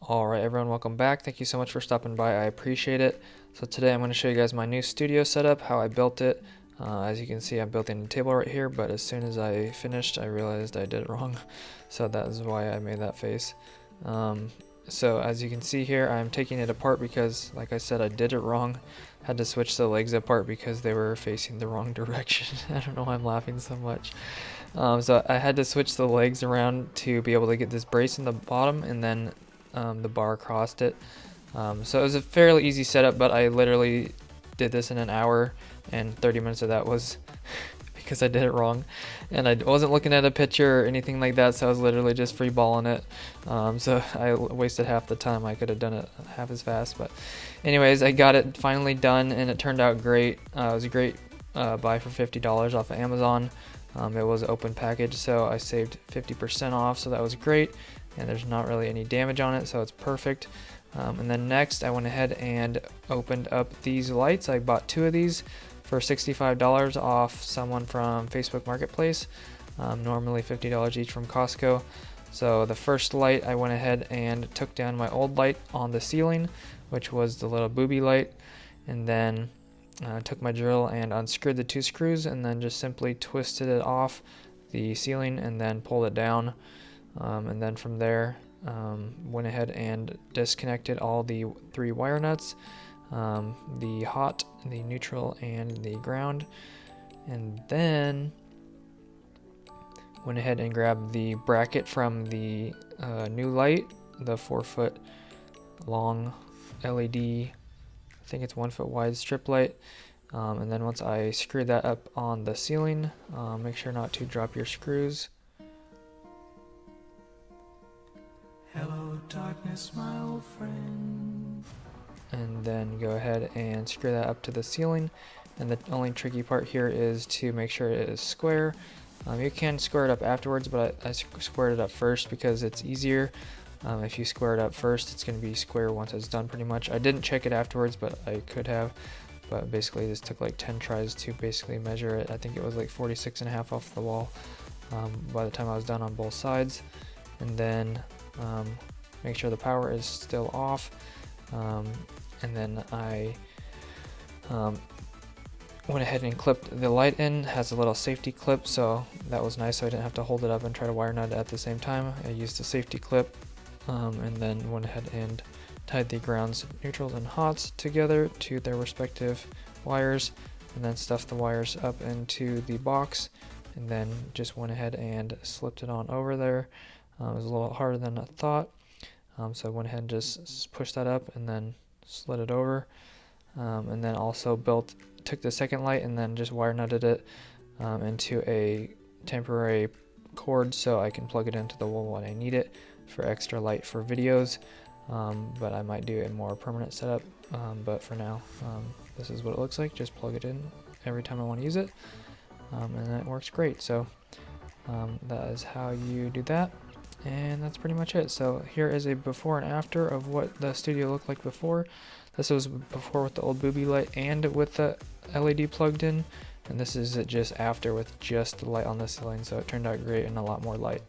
Alright everyone, welcome back. Thank you so much for stopping by. I appreciate it. So today I'm going to show you guys my new studio setup, how I built it. As you can see, I'm building a table right here, but as soon as I finished I realized I did it wrong. So that is why I made that face. So as you can see here, I'm taking it apart because, like I said, I did it wrong. Had to switch the legs apart because they were facing the wrong direction. I don't know why I'm laughing so much. So I had to switch the legs around to be able to get this brace in the bottom and then the bar across it. So it was a fairly easy setup, but I literally did this in an hour, and 30 minutes of that was because I did it wrong, and I wasn't looking at a picture or anything like that, so I was literally just free balling it. So I wasted half the time. I could have done it half as fast, but anyways, I got it finally done and it turned out great. It was a great buy for $50 off of Amazon. It was an open package, so I saved 50% off, so that was great, and there's not really any damage on it, so it's perfect. And then next I went ahead and opened up these lights. I bought 2 of these for $65 off someone from Facebook Marketplace, normally $50 each from Costco. So the first light, I went ahead and took down my old light on the ceiling, which was the little booby light, and then took my drill and unscrewed the 2 screws and then just simply twisted it off the ceiling and then pulled it down. And then from there went ahead and disconnected all the 3 wire nuts, the hot, the neutral, and the ground, and then went ahead and grabbed the bracket from the new light, the 4-foot long LED, I think it's 1 foot wide strip light. And then once I screwed that up on the ceiling, make sure not to drop your screws. Hello, darkness, my old friend. And then go ahead and screw that up to the ceiling. And the only tricky part here is to make sure it is square. You can square it up afterwards, but I squared it up first because it's easier. If you square it up first, it's going to be square once it's done pretty much. I didn't check it afterwards, but I could have. But basically this took like 10 tries to basically measure it. I think it was like 46.5 off the wall by the time I was done on both sides. And then make sure the power is still off, and then I went ahead and clipped the light in. It has a little safety clip, so that was nice, so I didn't have to hold it up and try to wire nut it at the same time. I used the safety clip, and then went ahead and tied the grounds, neutrals, and hots together to their respective wires, and then stuffed the wires up into the box, and then just went ahead and slipped it on over there. It was a little harder than I thought, so I went ahead and just pushed that up and then slid it over, and then also took the second light and then just wire nutted it into a temporary cord so I can plug it into the wall when I need it for extra light for videos, but I might do a more permanent setup, but for now this is what it looks like. Just plug it in every time I want to use it, and it works great. So that is how you do that. And that's pretty much it. So here is a before and after of what the studio looked like before. This was before with the old booby light and with the LED plugged in, and this is it just after with just the light on the ceiling. So it turned out great and a lot more light.